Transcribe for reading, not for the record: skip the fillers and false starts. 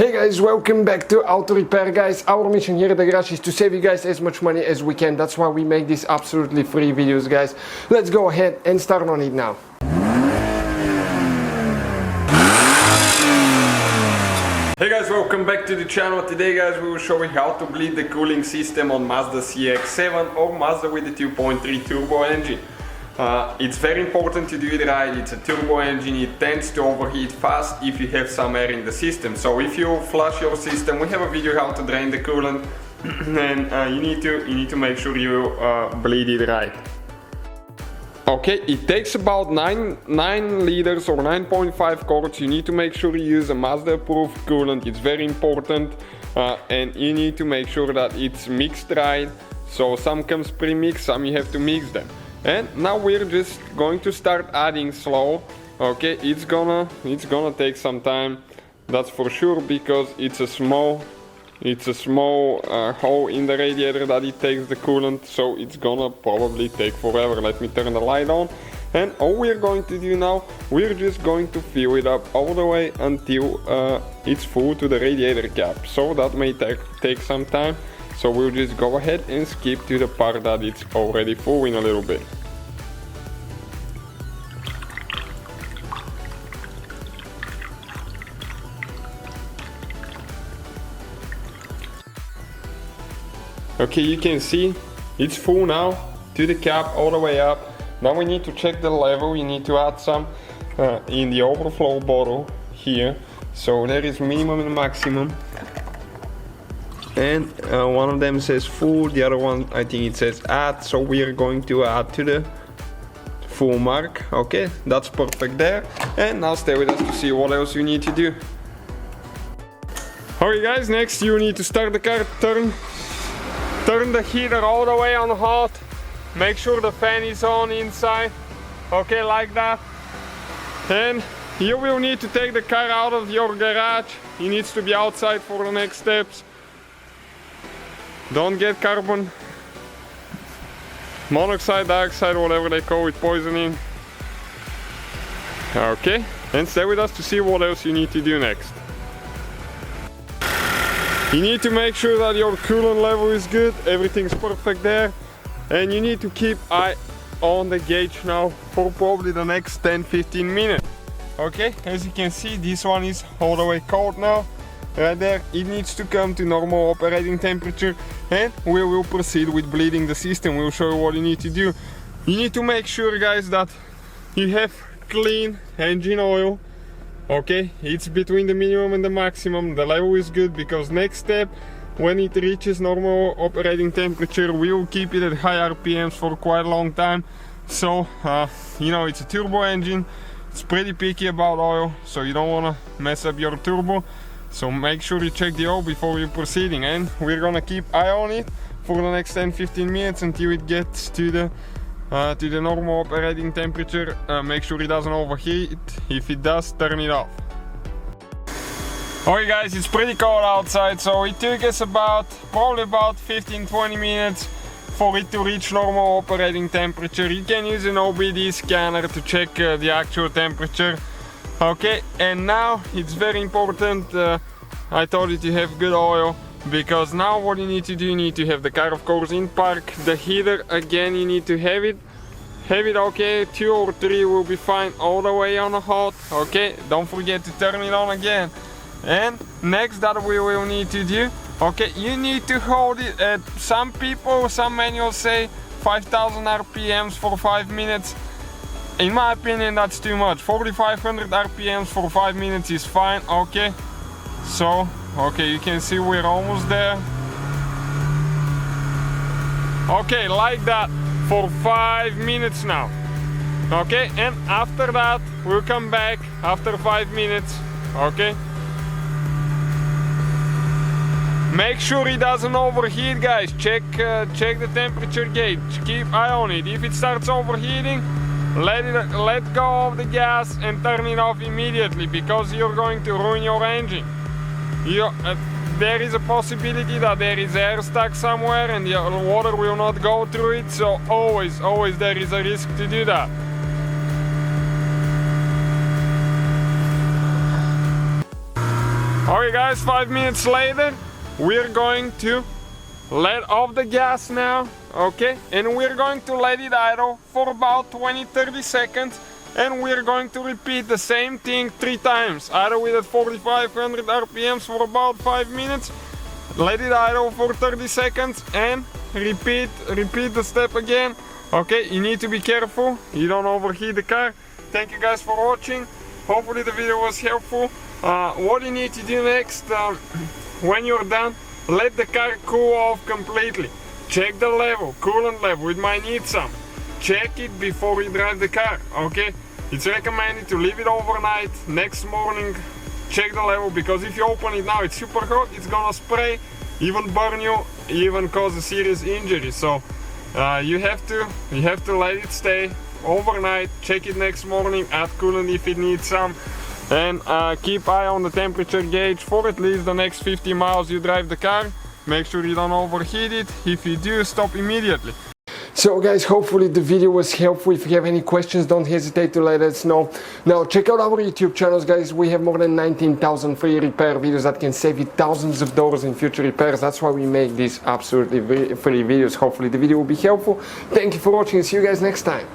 Hey guys, welcome back to Auto Repair guys. Our mission here at the garage is to save you guys as much money as we can. That's why we make these absolutely free videos guys. Let's go ahead and start on it now. Hey guys, welcome back to the channel. Today guys we will show you how to bleed the cooling system on Mazda CX-7 or Mazda with the 2.3 turbo engine. It's very important to do it right. It's a turbo engine, it tends to overheat fast if you have some air in the system. So if you flush your system, we have a video how to drain the coolant and you need to make sure you bleed it right. Okay, it takes about 9 liters or 9.5 quarts. You need to make sure you use a Mazda approved coolant. It's very important and you need to make sure that it's mixed right. So some comes pre-mixed, some you have to mix them. And now we're just going to start adding slow. Okay, it's gonna take some time, that's for sure, because it's a small hole in the radiator that it takes the coolant, so it's gonna probably take forever. Let me turn the light on. And all we're going to do now, we're just going to fill it up all the way until it's full to the radiator cap. So that may take some time. So we'll just go ahead and skip to the part that it's already full in a little bit. Okay, you can see it's full now to the cap all the way up. Now we need to check the level. You need to add some in the overflow bottle here. So there is minimum and maximum. And one of them says full, the other one I think it says add, so we are going to add to the full mark. Okay, that's perfect there. And now stay with us to see what else you need to do. Alright guys, next you need to start the car, turn the heater all the way on hot. Make sure the fan is on inside. Okay, like that. And you will need to take the car out of your garage. It needs to be outside for the next steps. Don't get carbon monoxide, dioxide, whatever they call it, poisoning. Okay, and stay with us to see what else you need to do next. You need to make sure that your coolant level is good, everything's perfect there. And you need to keep eye on the gauge now for probably the next 10-15 minutes. Okay, as you can see, this one is all the way cold now. Right there, it needs to come to normal operating temperature, and we will proceed with bleeding the system. We'll show you what you need to do. You need to make sure guys that you have clean engine oil. Okay, it's between the minimum and the maximum. The level is good because next step, when it reaches normal operating temperature, we will keep it at high RPMs for quite a long time. So you know, it's a turbo engine, it's pretty picky about oil, so you don't want to mess up your turbo. So make sure you check the oil before you're proceeding, and we're gonna keep eye on it for the next 10-15 minutes until it gets to the normal operating temperature. Make sure it doesn't overheat. If it does, turn it off. Alright guys, it's pretty cold outside, so it took us probably about 15-20 minutes for it to reach normal operating temperature. You can use an OBD scanner to check the actual temperature. Okay, and now it's very important, I told you to have good oil, because now what you need to do, you need to have the car of course in park. The heater again, you need to have it okay, 2 or 3 will be fine, all the way on hot. Okay, don't forget to turn it on again. And next that we will need to do, okay, you need to hold it at, some manuals say 5000 RPMs for 5 minutes. In my opinion, that's too much. 4500 RPMs for 5 minutes is fine. Okay, so okay, you can see we're almost there. Okay, like that for 5 minutes now. Okay, and after that we'll come back after 5 minutes. Okay, make sure it doesn't overheat guys. Check the temperature gauge, keep eye on it. If it starts overheating, let go of the gas and turn it off immediately, because you're going to ruin your engine. There is a possibility that there is air stuck somewhere and the water will not go through it, so always there is a risk to do that. Okay guys, 5 minutes later, we're going to let off the gas now, okay? And we're going to let it idle for about 20-30 seconds, and we're going to repeat the same thing 3 times. Idle with at 4500 RPMs for about 5 minutes, let it idle for 30 seconds, and repeat the step again. Okay, you need to be careful, you don't overheat the car. Thank you guys for watching. Hopefully the video was helpful. What you need to do next, when you're done, let the car cool off completely. Check the level, coolant level, it might need some. Check it before you drive the car, okay? It's recommended to leave it overnight. Next morning, check the level, because if you open it now, it's super hot, it's gonna spray, even burn you, even cause a serious injury. So you have to let it stay overnight, check it next morning, add coolant if it needs some, and keep eye on the temperature gauge for at least the next 50 miles you drive the car. Make sure you don't overheat it. If you do, stop immediately. So guys, hopefully the video was helpful. If you have any questions, don't hesitate to let us know. Now check out our YouTube channels, guys. We have more than 19,000 free repair videos that can save you thousands of dollars in future repairs. That's why we make these absolutely free videos. Hopefully the video will be helpful. Thank you for watching. See you guys next time.